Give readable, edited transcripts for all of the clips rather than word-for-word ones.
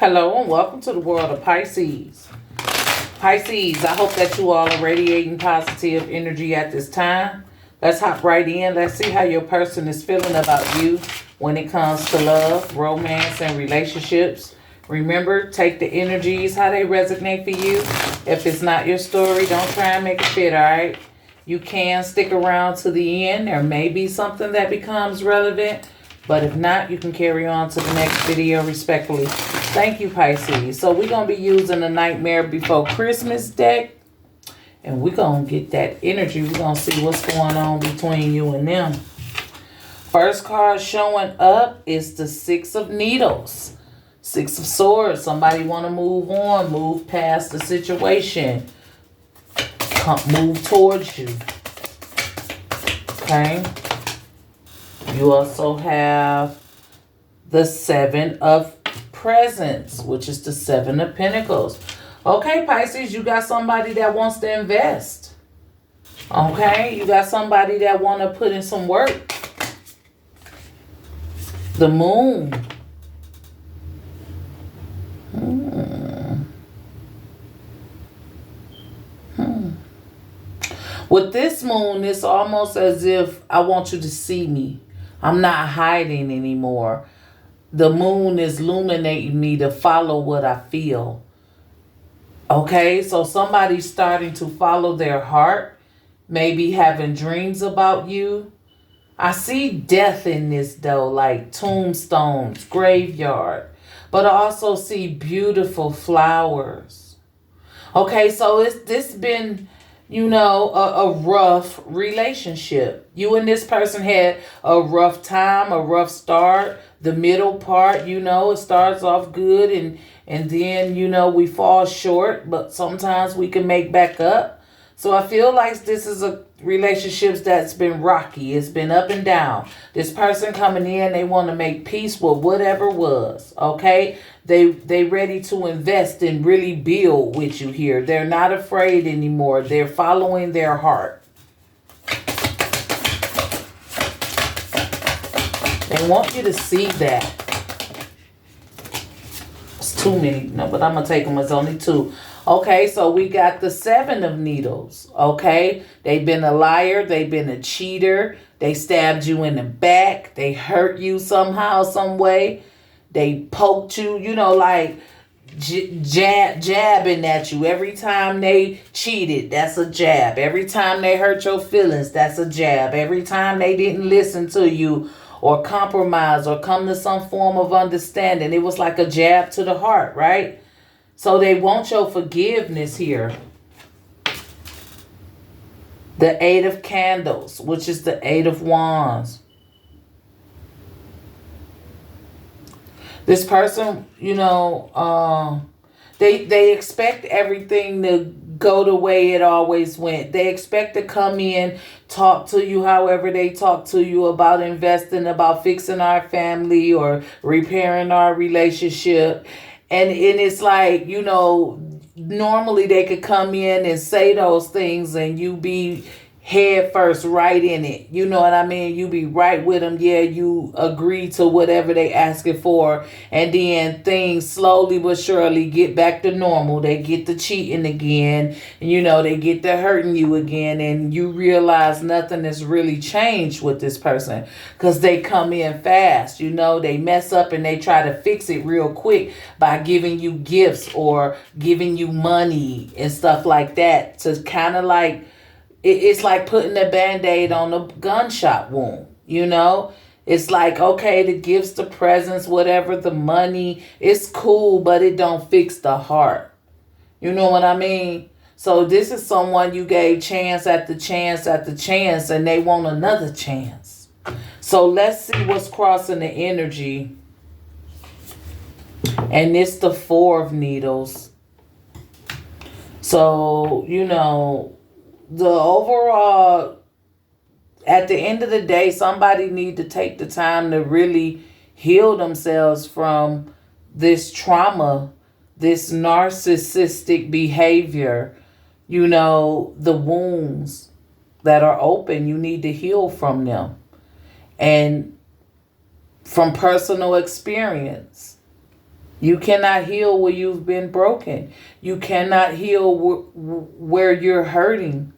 Hello and welcome to the world of Pisces. Pisces, I hope that you all are radiating positive energy at this time. Let's hop right in. Let's see how your person is feeling about you when it comes to love, romance, and relationships. Remember, take the energies, how they resonate for you. If it's not your story, don't try and make it fit, all right? You can stick around to the end. There may be something that becomes relevant. But if not, you can carry on to the next video respectfully. Thank you, Pisces. So we're going to be using the Nightmare Before Christmas deck. And we're going to get that energy. We're going to see what's going on between you and them. First card showing up is the Six of Needles. Six of Swords. Somebody want to move on. Move past the situation. Move towards you. Okay. You also have the Seven of Presents, which is the Seven of Pentacles. Okay, Pisces, you got somebody that wants to invest. Okay, you got somebody that want to put in some work. The Moon. With this moon, it's almost as if I want you to see me. I'm not hiding anymore. The moon is illuminating me to follow what I feel. Okay, so somebody's starting to follow their heart. Maybe having dreams about you. I see death in this though, like tombstones, graveyard. But I also see beautiful flowers. Okay, so this been, you know, a rough relationship. You and this person had a rough time, a rough start. The middle part, you know, it starts off good and then, you know, we fall short, but sometimes we can make back up. So I feel like this is a relationship that's been rocky. It's been up and down. This person coming in, they want to make peace with whatever was, okay? They ready to invest and really build with you here. They're not afraid anymore. They're following their heart. They want you to see that. It's too many. No, but I'm going to take them as only two. Okay, so we got the Seven of Needles, okay? They've been a liar. They've been a cheater. They stabbed you in the back. They hurt you somehow, some way. They poked you, you know, like jabbing at you. Every time they cheated, that's a jab. Every time they hurt your feelings, that's a jab. Every time they didn't listen to you or compromise or come to some form of understanding, it was like a jab to the heart, right? So they want your forgiveness here. The Eight of Candles, which is the Eight of Wands. This person, you know, they expect everything to go the way it always went. They expect to come in, talk to you however they talk to you about investing, about fixing our family or repairing our relationship. And it's like, you know, normally they could come in and say those things and you be head first right in it. You know what I mean? You be right with them. Yeah, you agree to whatever they asking for. And then things slowly but surely get back to normal. They get to cheating again. You know, they get to hurting you again. And you realize nothing has really changed with this person. Because they come in fast. You know, they mess up and they try to fix it real quick by giving you gifts or giving you money and stuff like that. To kind of like, it's like putting a Band-Aid on a gunshot wound, you know? It's like, okay, the gifts, the presents, whatever, the money, it's cool, but it don't fix the heart. You know what I mean? So this is someone you gave chance after chance after chance, and they want another chance. So let's see what's crossing the energy. And it's the Four of Needles. So, you know, the overall, at the end of the day, somebody need to take the time to really heal themselves from this trauma, this narcissistic behavior, you know, the wounds that are open. You need to heal from them. And from personal experience, You cannot heal where you've been broken. You cannot heal where you're hurting.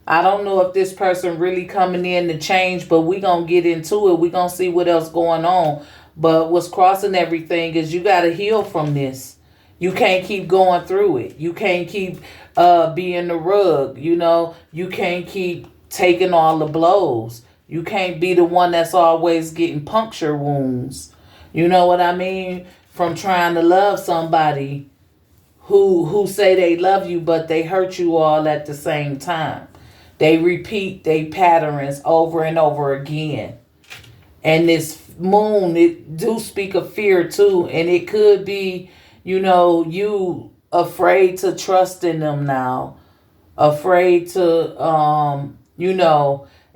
I don't know if this person really coming in to change, but we gonna get into it. We gonna see what else going on. But what's crossing everything is you gotta heal from this. You can't keep going through it. You can't keep being the rug. You know, you can't keep taking all the blows. You can't be the one that's always getting puncture wounds. You know what I mean? From trying to love somebody who say they love you, but they hurt you all at the same time. They repeat they patterns over and over again. And this moon, it do speak of fear too. And it could be, you afraid to trust in them now. Afraid to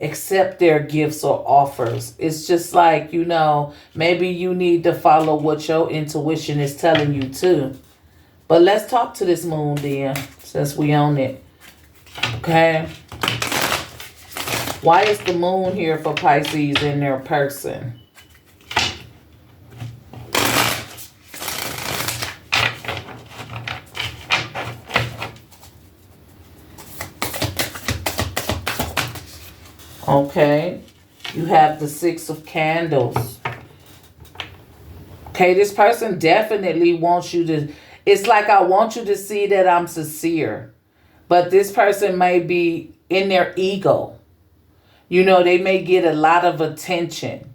accept their gifts or offers. It's just like, maybe you need to follow what your intuition is telling you too. But let's talk to this moon then, since we own it. Okay. Why is the moon here for Pisces in their person? Okay. You have the Six of Candles. Okay, this person definitely wants you to... It's like, I want you to see that I'm sincere. But this person may be in their ego. They may get a lot of attention.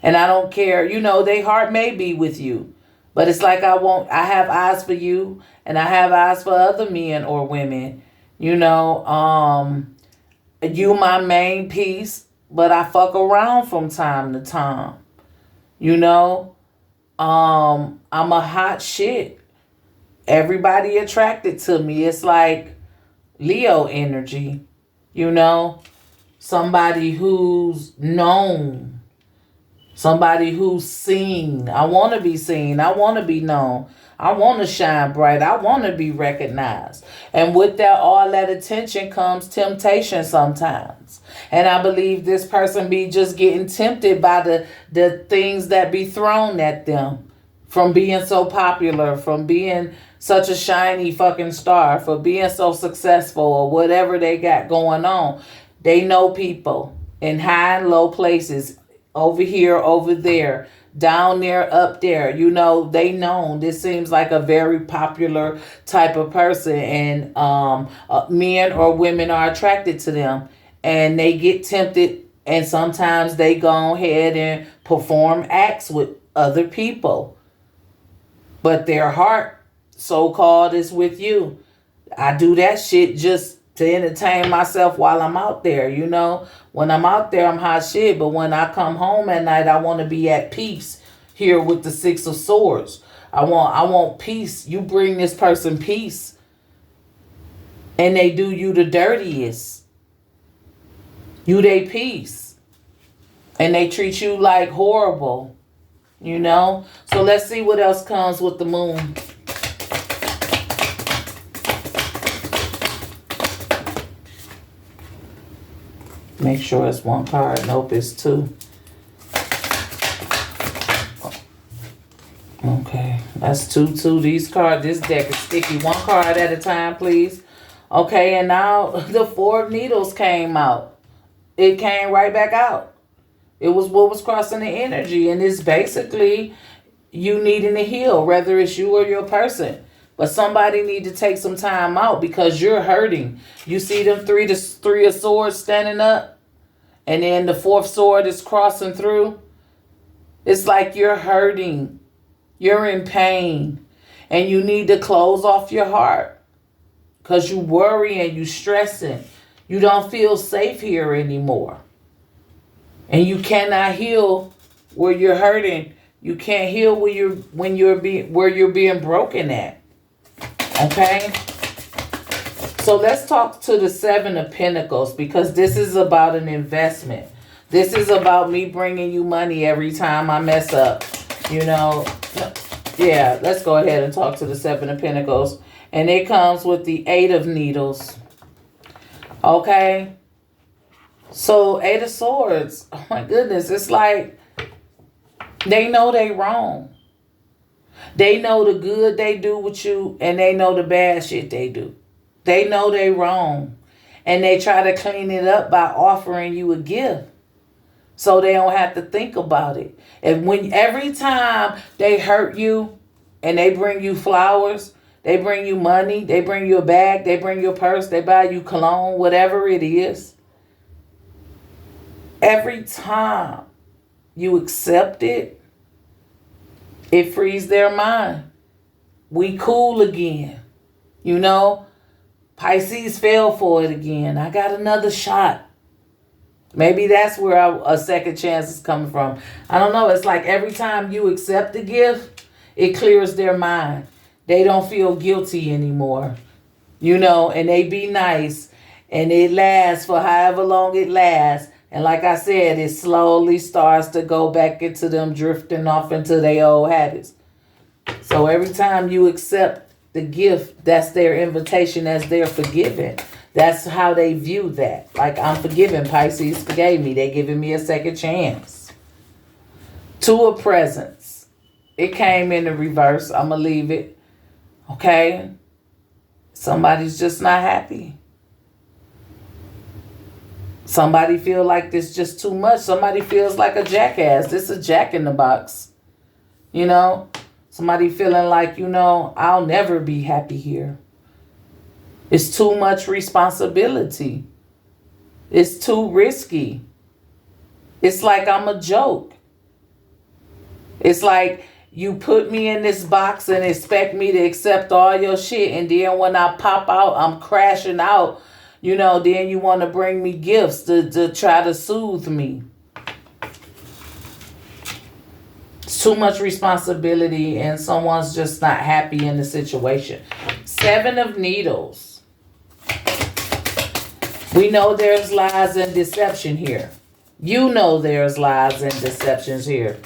And I don't care. Their heart may be with you. But it's like, I have eyes for you. And I have eyes for other men or women. You my main piece. But I fuck around from time to time. I'm a hot shit. Everybody attracted to me. It's like Leo energy, somebody who's known, somebody who's seen. I want to be seen. I want to be known. I want to shine bright. I want to be recognized. And with that, all that attention comes temptation sometimes. And I believe this person be just getting tempted by the things that be thrown at them. From being so popular, from being such a shiny fucking star, for being so successful or whatever they got going on. They know people in high and low places, over here, over there, down there, up there. They know. This seems like a very popular type of person, and men or women are attracted to them, and they get tempted, and sometimes they go ahead and perform acts with other people. But their heart, so-called, is with you. I do that shit just to entertain myself while I'm out there, When I'm out there, I'm hot shit. But when I come home at night, I want to be at peace here with the Six of Swords. I want peace. You bring this person peace. And they do you the dirtiest. You they peace. And they treat you like horrible. So let's see what else comes with the moon. Make sure it's one card. Nope, it's two. Okay, that's two. These cards, this deck is sticky. One card at a time, please. Okay, and now the Four of Needles came out. It came right back out. It was what was crossing the energy. And it's basically you needing to heal, whether it's you or your person. But somebody need to take some time out because you're hurting. You see them three of swords standing up. And then the fourth sword is crossing through. It's like you're hurting. You're in pain. And you need to close off your heart. Because you worry and you stressing. You don't feel safe here anymore. And you cannot heal where you're hurting. You can't heal where you're being broken at. Okay? So let's talk to the Seven of Pentacles, because this is about an investment. This is about me bringing you money every time I mess up. Yeah, let's go ahead and talk to the Seven of Pentacles. And it comes with the Eight of Needles. Okay? So, Eight of Swords, oh my goodness, it's like they know they wrong. They know the good they do with you, and they know the bad shit they do. They know they wrong, and they try to clean it up by offering you a gift so they don't have to think about it. And when every time they hurt you and they bring you flowers, they bring you money, they bring you a bag, they bring you a purse, they buy you cologne, whatever it is, every time you accept it, it frees their mind. We cool again. You know, Pisces fell for it again. I got another shot. Maybe that's where a second chance is coming from. I don't know. It's like every time you accept the gift, it clears their mind. They don't feel guilty anymore. You know, and they be nice. And it lasts for however long it lasts. And like I said, it slowly starts to go back into them drifting off into their old habits. So every time you accept the gift, that's their invitation, that's their forgiving. That's how they view that. Like, I'm forgiven. Pisces forgave me. They giving me a second chance. Two of presents. It came in the reverse. I'm going to leave it. Okay? Somebody's just not happy. Somebody feel like this just too much. Somebody feels like a jackass. This is a jack in the box. You know? Somebody feeling like, you know, I'll never be happy here. It's too much responsibility. It's too risky. It's like I'm a joke. It's like you put me in this box and expect me to accept all your shit. And then when I pop out, I'm crashing out. You know, then you want to bring me gifts to try to soothe me. It's too much responsibility and someone's just not happy in the situation. 7 of Needles. We know there's lies and deception here. You know there's lies and deceptions here.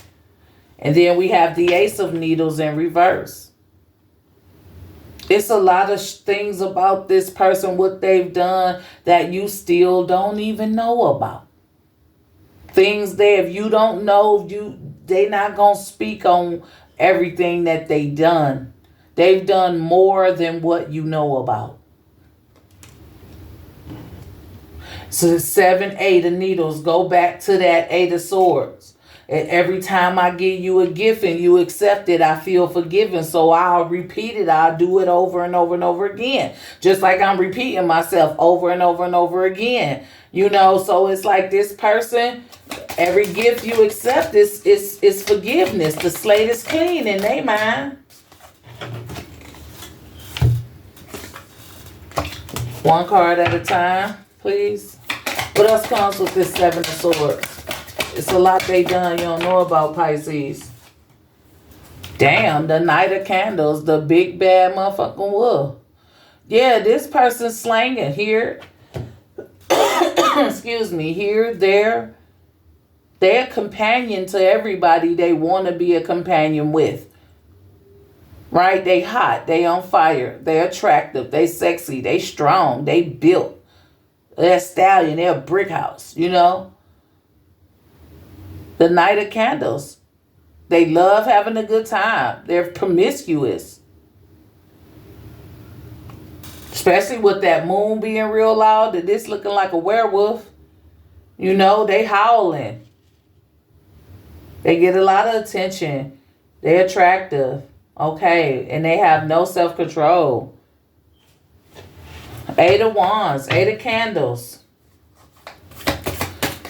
And then we have the Ace of Needles in reverse. It's a lot of things about this person, what they've done, that you still don't even know about. Things that if you don't know, they not going to speak on everything that they done. They've done more than what you know about. So the 7, 8 of Needles, go back to that 8 of Swords. And every time I give you a gift and you accept it, I feel forgiven. So I'll repeat it. I'll do it over and over and over again. Just like I'm repeating myself over and over and over again. You know, so it's like this person, every gift you accept is forgiveness. The slate is clean in their mind. One card at a time, please. What else comes with this 7 of Swords? It's a lot they done you don't know about, Pisces. Damn, the Knight of Candles, the big bad motherfucking wolf. Yeah, this person's slanging here. Excuse me, here, there. They're a companion to everybody they want to be a companion with. Right? They hot, they on fire, they attractive, they sexy, they strong, they built. They're a stallion, they're a brick house, you know? The Knight of Candles. They love having a good time. They're promiscuous. Especially with that moon being real loud, that this looking like a werewolf. You know, they howling. They get a lot of attention. They're attractive. Okay. And they have no self-control. 8 of Wands. 8 of Candles.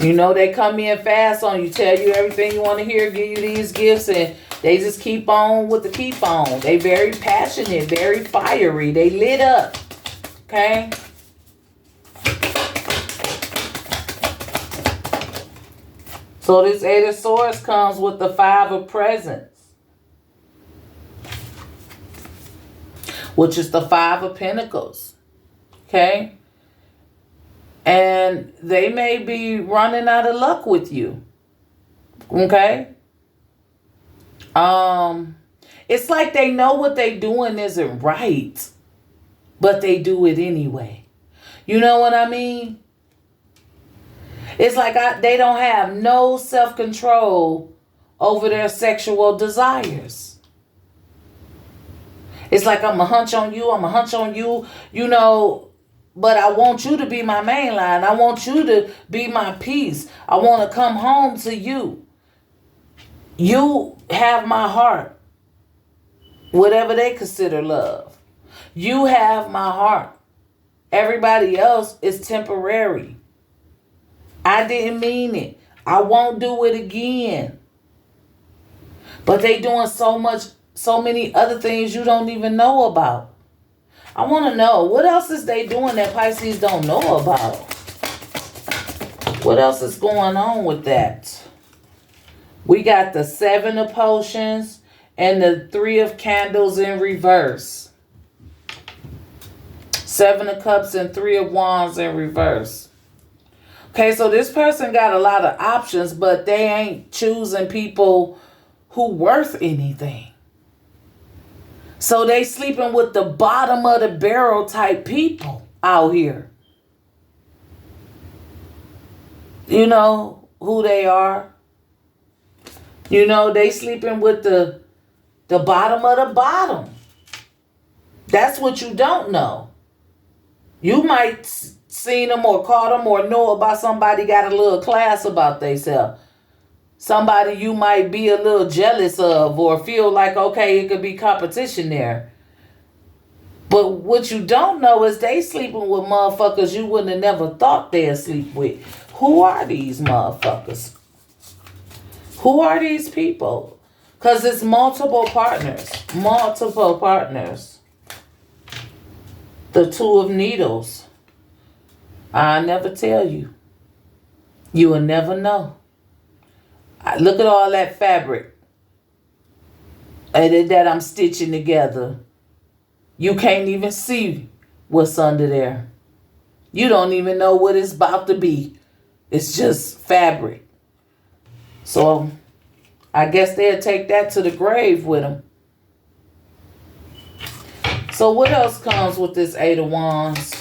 You know, they come in fast on you, tell you everything you want to hear, give you these gifts, and they just keep on with the keep on. They very passionate, very fiery. They lit up. Okay? So this 8 of Swords comes with the 5 of Presents, which is the 5 of Pentacles. Okay? And they may be running out of luck with you. Okay? It's like they know what they doing isn't right, but they do it anyway. You know what I mean? It's like they don't have no self-control over their sexual desires. It's like I'm a hunch on you. I'm a hunch on you. You know, but I want you to be my main line. I want you to be my peace. I want to come home to you. You have my heart. Whatever they consider love. You have my heart. Everybody else is temporary. I didn't mean it. I won't do it again. But they doing so many other things you don't even know about. I want to know, what else is they doing that Pisces don't know about? What else is going on with that? We got the 7 of potions and the 3 of candles in reverse. 7 of cups and 3 of wands in reverse. Okay, so this person got a lot of options, but they ain't choosing people who worth anything. So they sleeping with the bottom of the barrel type people out here. You know who they are. You know, they sleeping with the bottom of the bottom. That's what you don't know. You might seen them or caught them or know about somebody got a little class about themselves. Somebody you might be a little jealous of or feel like, okay, it could be competition there. But what you don't know is they sleeping with motherfuckers you wouldn't have never thought they'd sleep with. Who are these motherfuckers? Who are these people? Because it's multiple partners. Multiple partners. The 2 of needles. I never tell you. You will never know. Look at all that fabric that I'm stitching together. You can't even see what's under there. You don't even know what it's about to be. It's just fabric. So I guess they'll take that to the grave with them. So what else comes with this 8 of wands?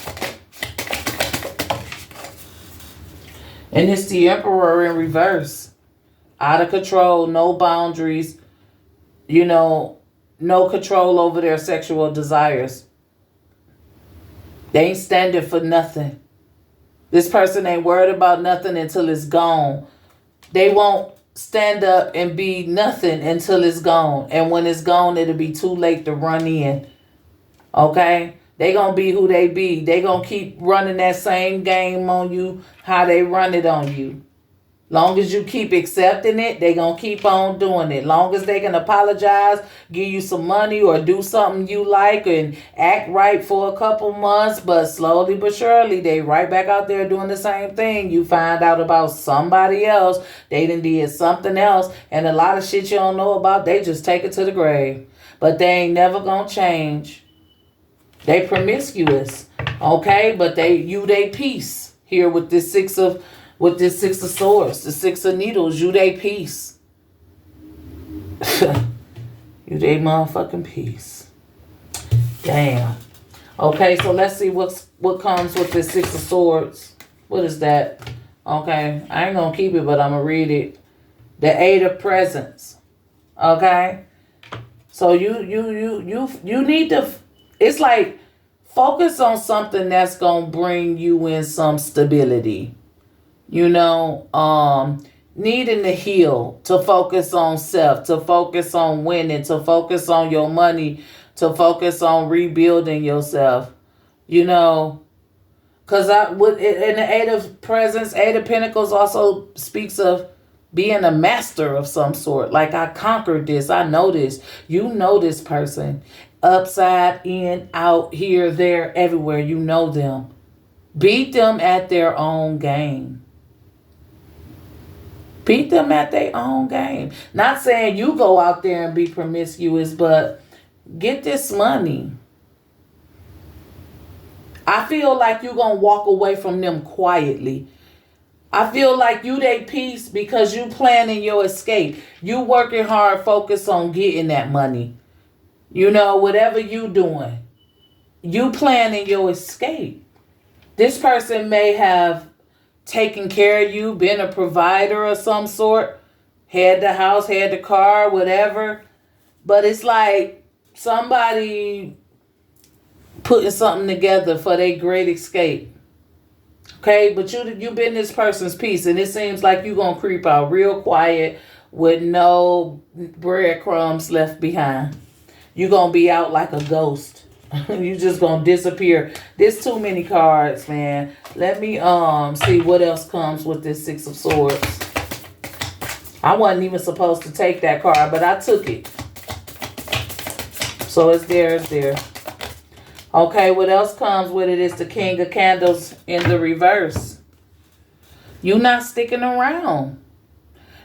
And it's the Emperor in reverse. Out of control, no boundaries, you know, no control over their sexual desires. They ain't standing for nothing. This person ain't worried about nothing until it's gone. They won't stand up and be nothing until it's gone. And when it's gone, it'll be too late to run in. Okay? They gonna be who they be. They gonna keep running that same game on you, how they run it on you. Long as you keep accepting it, they gonna keep on doing it. Long as they can apologize, give you some money or do something you like and act right for a couple months, but slowly but surely, they right back out there doing the same thing. You find out about somebody else, they done did something else, and a lot of shit you don't know about, they just take it to the grave. But they ain't never gonna change. They promiscuous, okay? But they peace here with this 6 of swords, the 6 of needles. You they peace. You they motherfucking peace. Damn. Okay, so let's see what comes with this 6 of swords. What is that? Okay, I ain't gonna keep it, but I'm gonna read it. The 8 of presents. Okay, so you need to. It's like focus on something that's gonna bring you in some stability. You know, needing to heal, to focus on self, to focus on winning, to focus on your money, to focus on rebuilding yourself. You know, because in the 8 of presents, 8 of pentacles also speaks of being a master of some sort. Like, I conquered this. I know this. You know this person. Upside, in, out, here, there, everywhere. You know them. Beat them at their own game. Beat them at their own game. Not saying you go out there and be promiscuous, but get this money. I feel like you're going to walk away from them quietly. I feel like you they peace because you planning your escape. You working hard, focus on getting that money. You know, whatever you doing. You planning your escape. This person may have taken care of you, been a provider of some sort, had the house, had the car, whatever. But it's like somebody putting something together for their great escape. Okay, but you been this person's piece, and it seems like you gonna creep out real quiet with no breadcrumbs left behind. You gonna be out like a ghost. You just gonna disappear. There's too many cards, man. Let me see what else comes with this Six of Swords. I wasn't even supposed to take that card, but I took it. So it's there, it's there. Okay, what else comes with it is the King of Candles in the reverse. You're not sticking around.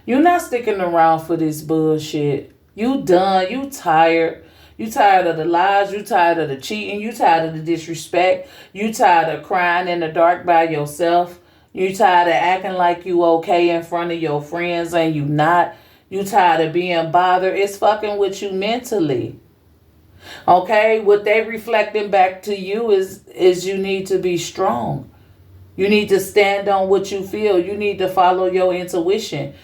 You're not sticking around for this bullshit. You done. You tired. You tired of the lies. You tired of the cheating. You tired of the disrespect. You tired of crying in the dark by yourself. You tired of acting like you okay in front of your friends and you not. You tired of being bothered. It's fucking with you mentally. Okay, what they reflecting back to you is you need to be strong. You need to stand on what you feel. You need to follow your intuition.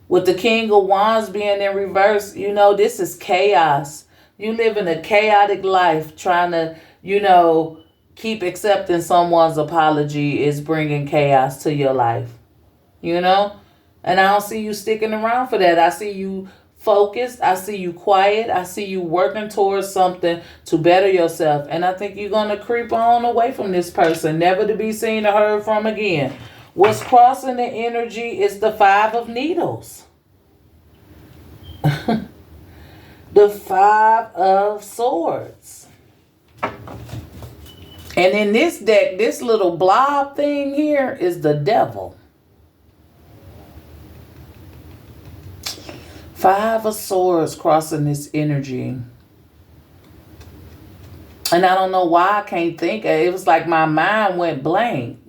With the King of Wands being in reverse, this is chaos. You living a chaotic life trying to, keep accepting someone's apology is bringing chaos to your life. And I don't see you sticking around for that. I see you focused. I see you quiet. I see you working towards something to better yourself. And I think you're going to creep on away from this person, never to be seen or heard from again. What's crossing the energy is the Five of Needles. The Five of Swords. And in this deck, this little blob thing here is the Devil. Five of Swords crossing this energy. And I don't know why I can't think. It was like my mind went blank,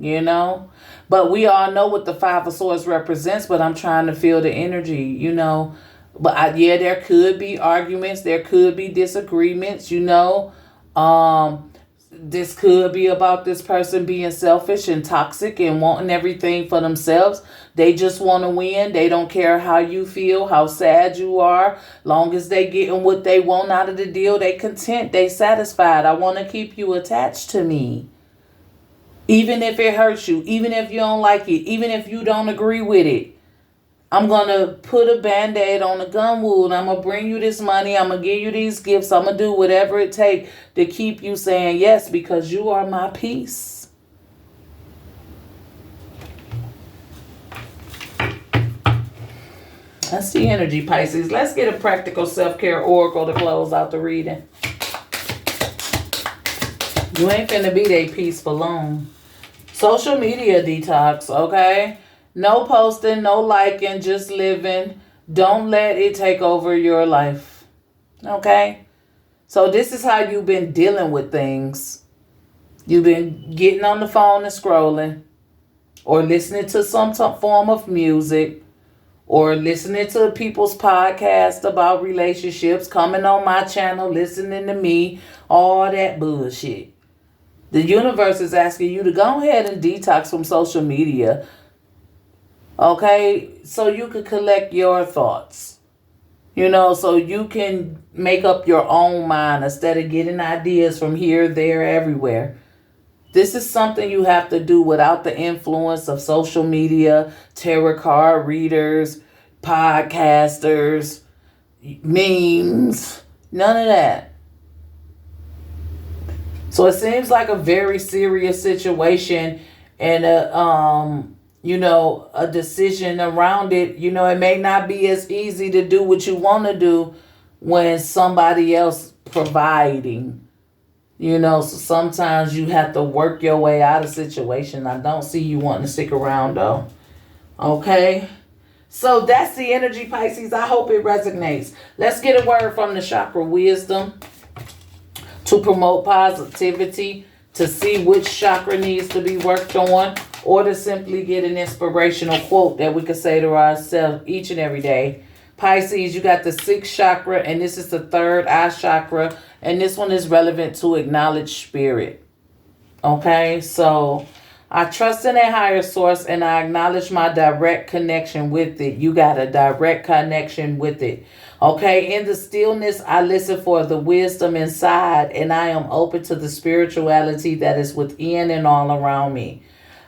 But we all know what the Five of Swords represents, but I'm trying to feel the energy, But there could be arguments. There could be disagreements, This could be about this person being selfish and toxic and wanting everything for themselves. They just want to win. They don't care how you feel, how sad you are. Long as they getting what they want out of the deal, they content, they satisfied. I want to keep you attached to me. Even if it hurts you, even if you don't like it, even if you don't agree with it. I'm going to put a Band-Aid on a gun wound. I'm going to bring you this money. I'm going to give you these gifts. I'm going to do whatever it takes to keep you saying yes because you are my peace. That's the energy, Pisces. Let's get a practical self-care oracle to close out the reading. You ain't finna be that peace for long. Social media detox, okay? No posting, no liking, just living. Don't let it take over your life. Okay? So this is how you've been dealing with things. You've been getting on the phone and scrolling. Or listening to some form of music. Or listening to people's podcasts about relationships. Coming on my channel, listening to me. All that bullshit. The universe is asking you to go ahead and detox from social media. Okay, so you can collect your thoughts, so you can make up your own mind instead of getting ideas from here, there, everywhere. This is something you have to do without the influence of social media, tarot card readers, podcasters, memes, none of that. So it seems like a very serious situation and a decision around it. It may not be as easy to do what you want to do when somebody else providing. So sometimes you have to work your way out of situation. I don't see you wanting to stick around though. Okay? So that's the energy, Pisces. I hope it resonates. Let's get a word from the chakra wisdom to promote positivity, to see which chakra needs to be worked on, or to simply get an inspirational quote that we can say to ourselves each and every day. Pisces, you got the 6th chakra, and this is the 3rd eye chakra, and this one is relevant to acknowledge spirit. Okay, so I trust in a higher source, and I acknowledge my direct connection with it. You got a direct connection with it. Okay, in the stillness, I listen for the wisdom inside, and I am open to the spirituality that is within and all around me.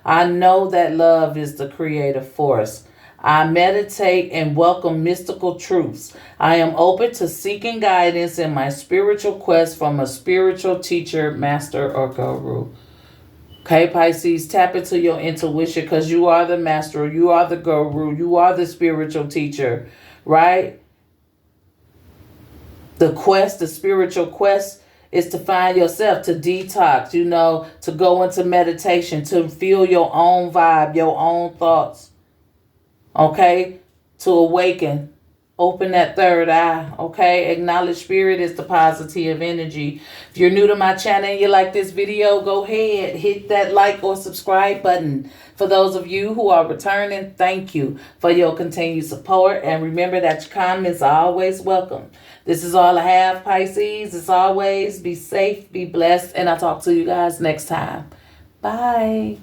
I know that love is the creative force. I meditate and welcome mystical truths. I am open to seeking guidance in my spiritual quest from a spiritual teacher, master, or guru. Okay, Pisces, tap into your intuition because you are the master, you are the guru, you are the spiritual teacher, right? The quest, the spiritual quest, is to find yourself, to detox, to go into meditation, to feel your own vibe, your own thoughts, okay? To awaken. Open that third eye, okay? Acknowledge spirit is the positive energy. If you're new to my channel and you like this video, go ahead, hit that like or subscribe button. For those of you who are returning, thank you for your continued support. And remember that your comments are always welcome. This is all I have, Pisces. As always, be safe, be blessed, and I'll talk to you guys next time. Bye.